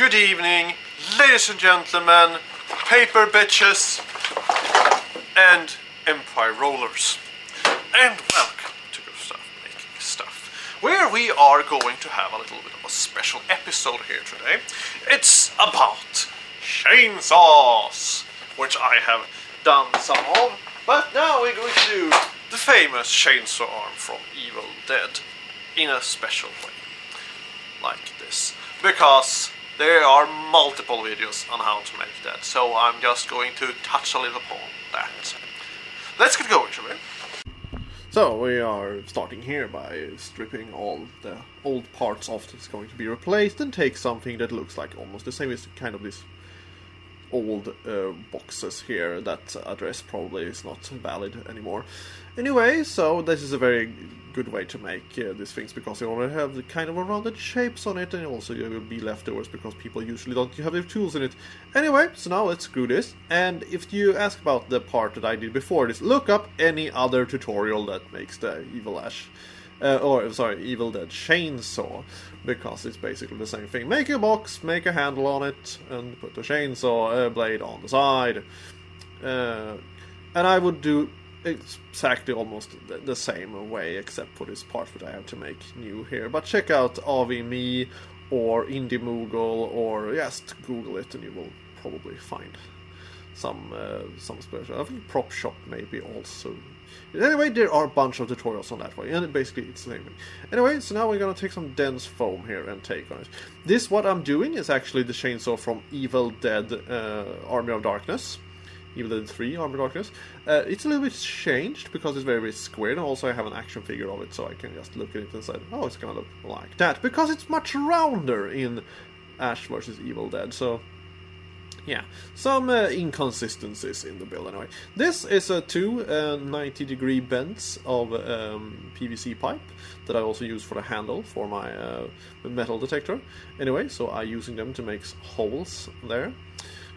Good evening, ladies and gentlemen, paper bitches, and empire rollers. And welcome to Good Stuff Making Stuff, where we are going to have a little bit of a special episode here today. It's about chainsaws, which I have done some of, but now we're going to do the famous chainsaw arm from Evil Dead in a special way, like this, because there are multiple videos on how to make that, so I'm just going to touch a little upon that. Let's get going, shall we? So we are starting here by stripping all the old parts off that's going to be replaced and take something that looks like almost the same as kind of this old boxes here. That address probably is not valid anymore. Anyway, so this is a very good way to make these things, because you already have the kind of a rounded shapes on it, and also there will be leftovers because people usually don't have their tools in it. Anyway, so now let's screw this, and if you ask about the part that I did before this, look up any other tutorial that makes the Evil Dead chainsaw, because it's basically the same thing. Make a box, make a handle on it, and put the chainsaw blade on the side. And I would do exactly almost the same way, except for this part that I have to make new here. But check out AVMe or IndieMoogle, or just Google it and you will probably find some special. I think Prop Shop maybe also. Anyway, there are a bunch of tutorials on that way, and basically it's the same thing. Anyway, so now we're gonna take some dense foam here and take on it. This, what I'm doing, is actually the chainsaw from Evil Dead Army of Darkness. Evil Dead 3 Army of Darkness. It's a little bit changed because it's very, very squared, and also I have an action figure of it, so I can just look at it and say, oh, it's gonna look like that, because it's much rounder in Ash vs. Evil Dead. So yeah, some inconsistencies in the build anyway. This is two 90-degree bends of PVC pipe that I also use for the handle for my metal detector. Anyway, so I'm using them to make holes there.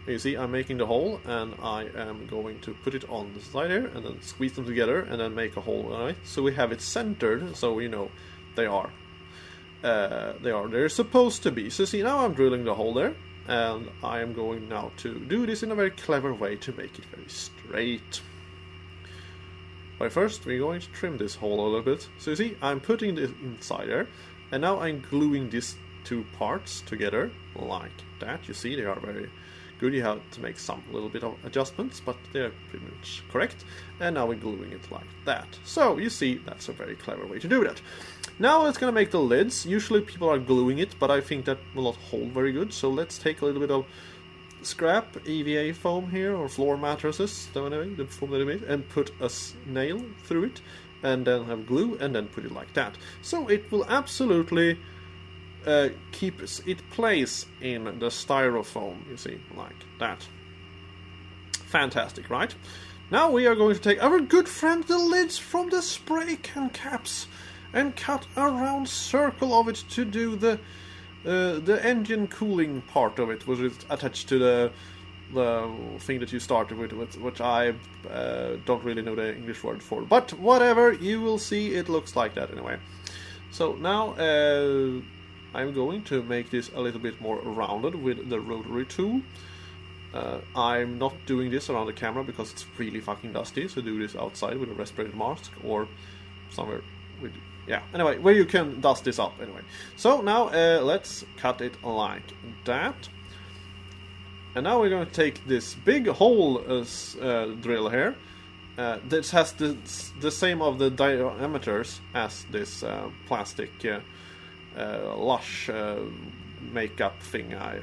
You see, I'm making the hole, and I am going to put it on the side here, and then squeeze them together, and then make a hole, right? So we have it centered, so we know they're supposed to be. So see, now I'm drilling the hole there, and I am going now to do this in a very clever way to make it very straight. But first, we're going to trim this hole a little bit. So you see, I'm putting this inside there, and now I'm gluing these two parts together, like that. You see, they are very good. You have to make some little bit of adjustments, but they're pretty much correct. And now we're gluing it like that. So you see, that's a very clever way to do that. Now let's gonna make the lids. Usually people are gluing it, but I think that will not hold very good. So let's take a little bit of scrap EVA foam here, or floor mattresses, the foam that I made, and put a nail through it, and then have glue, and then put it like that. So it will absolutely keep it place in the styrofoam, you see, like that. Fantastic, right? Now we are going to take our good friend the lids from the spray can caps and cut a round circle of it to do the engine cooling part of it, which is attached to the thing that you started with, which I don't really know the English word for, but whatever, you will see it looks like that anyway. So now I'm going to make this a little bit more rounded with the rotary tool. I'm not doing this around the camera because it's really fucking dusty, so do this outside with a respirator mask or somewhere with, yeah, anyway, where you can dust this up anyway. So now let's cut it like that. And now we're going to take this big hole drill here. This has the same of the diameters as this plastic Lush makeup thing I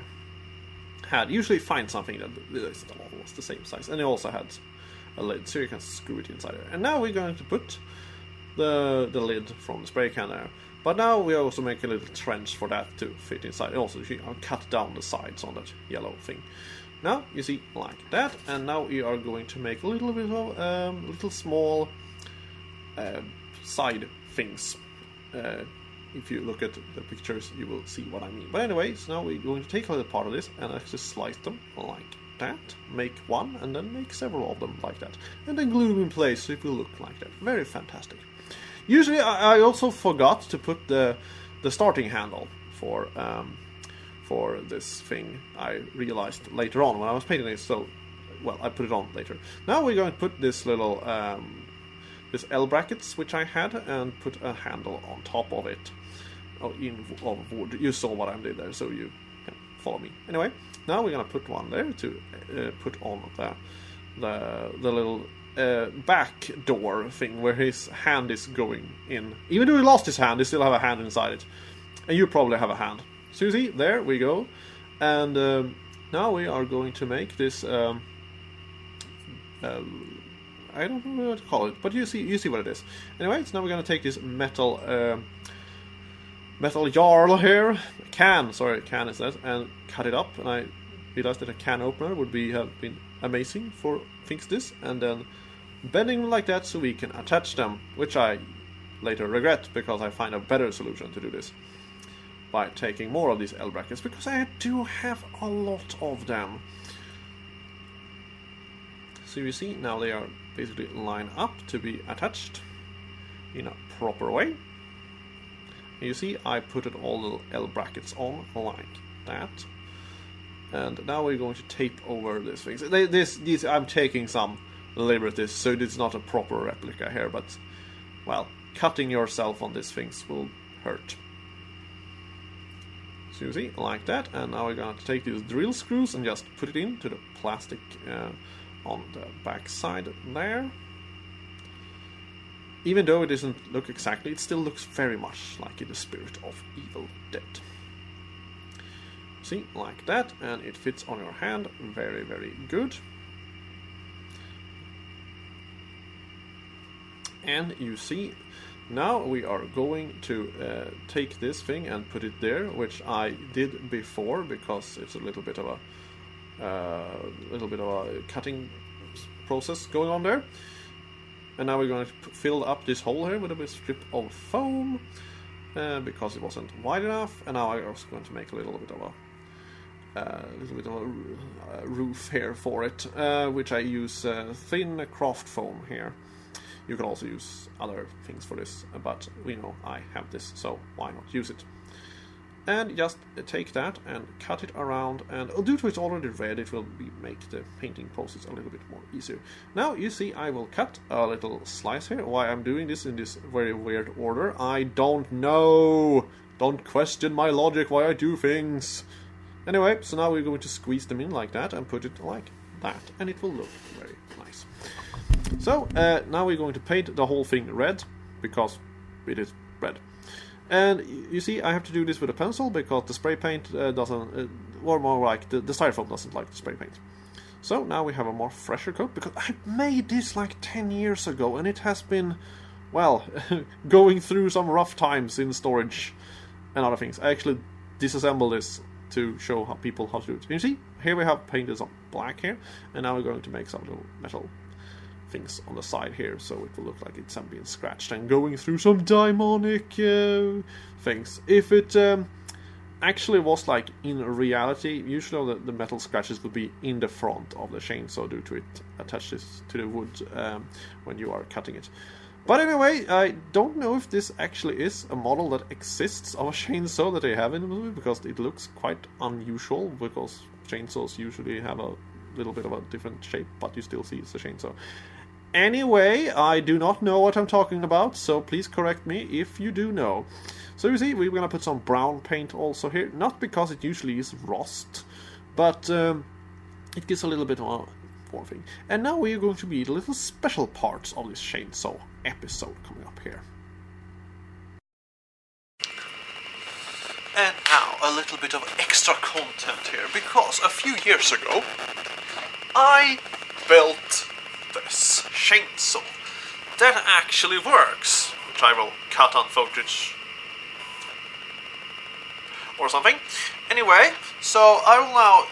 had. Usually find something that is almost the same size, and it also had a lid, so you can screw it inside there. And now we're going to put the lid from the spray can there. But now we also make a little trench for that to fit inside. And also I'll cut down the sides on that yellow thing. Now you see, like that, and now we are going to make a little bit of little small side things. If you look at the pictures, you will see what I mean. But anyway, so now we're going to take a little part of this and actually slice them like that. Make one and then make several of them like that. And then glue them in place so it will look like that. Very fantastic. Usually I also forgot to put the starting handle for for this thing, I realized later on when I was painting it, so, well, I put it on later. Now we're going to put this little, this L brackets, which I had, and put a handle on top of it, of wood. You saw what I did there, so you can follow me. Anyway, now we're going to put one there to put on the little back door thing where his hand is going in. Even though he lost his hand, he still have a hand inside it. And you probably have a hand. So you see, there we go. And now we are going to make this I don't know what to call it, but you see what it is. Anyway, so now we're going to take this metal jarl here, can is that, and cut it up. And I realized that a can opener would have been amazing for fix this, and then bending them like that so we can attach them, which I later regret because I find a better solution to do this by taking more of these L brackets, because I do have a lot of them. So you see, now they are basically lined up to be attached in a proper way. And you see, I put all the L brackets on like that. And now we're going to tape over this thing. So these I'm taking some liberties, so it's not a proper replica here, but, well, cutting yourself on these things will hurt. So you see, like that, and now we're going to take these drill screws and just put it into the plastic on the back side there. Even though it doesn't look exactly, it still looks very much like in the spirit of Evil Dead. See, like that, and it fits on your hand very, very good. And you see, now we are going to take this thing and put it there, which I did before because it's a little bit of a cutting process going on there. And now we're going to fill up this hole here with a strip of foam because it wasn't wide enough. And now I'm also going to make a little bit of a roof here for it, which I use thin craft foam here. You can also use other things for this, but we know I have this, so why not use it? And just take that and cut it around, and due to it's already red, it will make the painting process a little bit more easier. Now you see I will cut a little slice here. Why I'm doing this in this very weird order, I don't know. Don't question my logic why I do things. Anyway, so now we're going to squeeze them in like that and put it like that, and it will look very nice. So now we're going to paint the whole thing red, because it is red. And you see, I have to do this with a pencil because the spray paint doesn't, or more like the styrofoam doesn't like the spray paint. So now we have a more fresher coat, because I made this like 10 years ago, and it has been, well, going through some rough times in storage and other things. I actually disassembled this to show people how to do it. You see, here we have painted some black here, and now we're going to make some little metal things on the side here, so it will look like it's being scratched and going through some demonic things. If it actually was like in reality, usually the metal scratches would be in the front of the chainsaw due to it attaches to the wood when you are cutting it. But anyway, I don't know if this actually is a model that exists of a chainsaw that they have in the movie, because it looks quite unusual, because chainsaws usually have a little bit of a different shape, but you still see it's a chainsaw. Anyway, I do not know what I'm talking about, so please correct me if you do know. So you see, we're going to put some brown paint also here, not because it usually is rust, but it gives a little bit more thing. And now we are going to meet little special parts of this chainsaw episode coming up here. And now a little bit of extra content here, because a few years ago I built this chainsaw that actually works, which I will cut on footage or something. Anyway, so I will now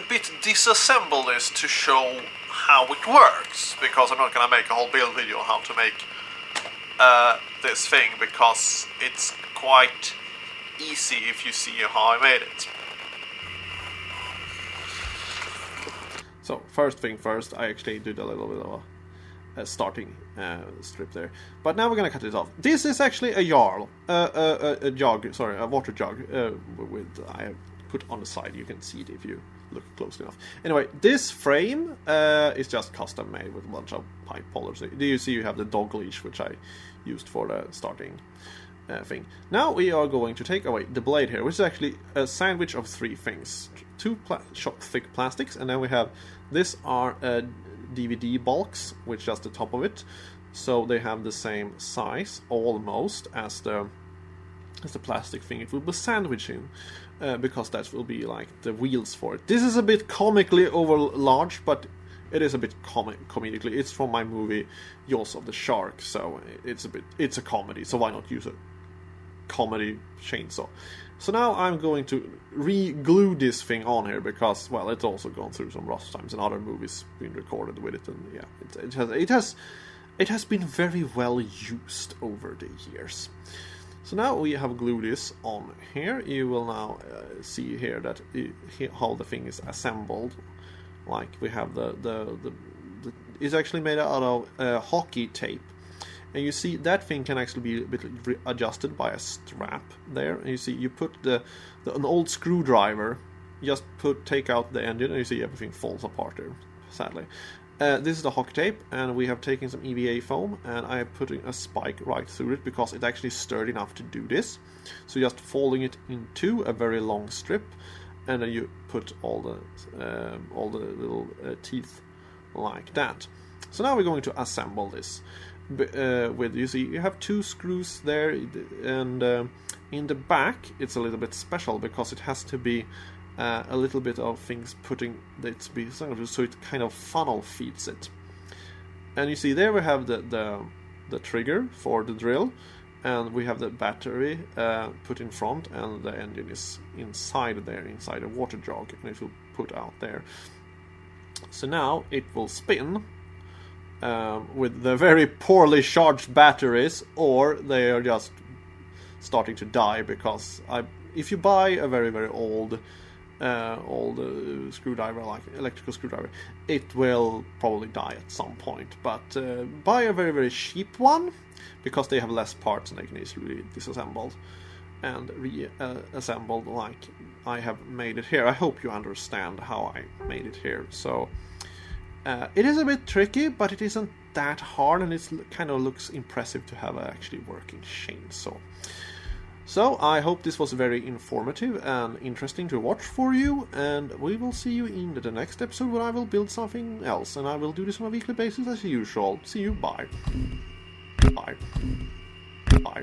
a bit disassemble this to show how it works, because I'm not gonna make a whole build video on how to make this thing, because it's quite easy if you see how I made it. So first thing first, I actually did a little bit of a starting strip there, but now we're gonna cut it off. This is actually a jarl, a jug, sorry, a water jug with I have put on the side. You can see it if you look closely enough. Anyway, this frame is just custom made with a bunch of pipe pullers. Do you see you have the dog leash, which I used for the starting thing. Now we are going to take away the blade here, which is actually a sandwich of 3 things. 2 thick plastics, and then we have this are DVD bulks, which is just the top of it. So they have the same size almost as the plastic thing it will be sandwiched in, because that will be like the wheels for it. This is a bit comically over large, but it is a bit comedically. It's from my movie Jaws of the Shark, so it's a comedy. So why not use a comedy chainsaw? So now I'm going to re-glue this thing on here because, well, it's also gone through some rough times and other movies been recorded with it, and yeah, it has been very well used over the years. So now we have glued this on here. You will now see here that how the thing is assembled. Like we have it's actually made out of hockey tape. And you see that thing can actually be a bit adjusted by a strap there. And you see you put an old screwdriver, just take out the engine, and you see everything falls apart there, sadly. This is the hockey tape, and we have taken some EVA foam, and I am putting a spike right through it because it actually sturdy enough to do this. So just folding it into a very long strip, and then you put all the little teeth like that. So now we're going to assemble this. You see you have 2 screws there, and in the back it's a little bit special because it has to be a little bit of things putting it to be so it kind of funnel feeds it. And you see there we have the trigger for the drill, and we have the battery put in front, and the engine is inside a water jug, and it will put out there. So now it will spin with the very poorly charged batteries, or they are just starting to die because if you buy a very, very old screwdriver, like electrical screwdriver, it will probably die at some point. But buy a very, very cheap one because they have less parts and they can easily be disassembled and reassembled like I have made it here. I hope you understand how I made it here. So it is a bit tricky, but it isn't that hard, and it kind of looks impressive to have an actually working chainsaw. So I hope this was very informative and interesting to watch for you, and we will see you in the next episode where I will build something else, and I will do this on a weekly basis as usual. See you, bye. Bye. Bye.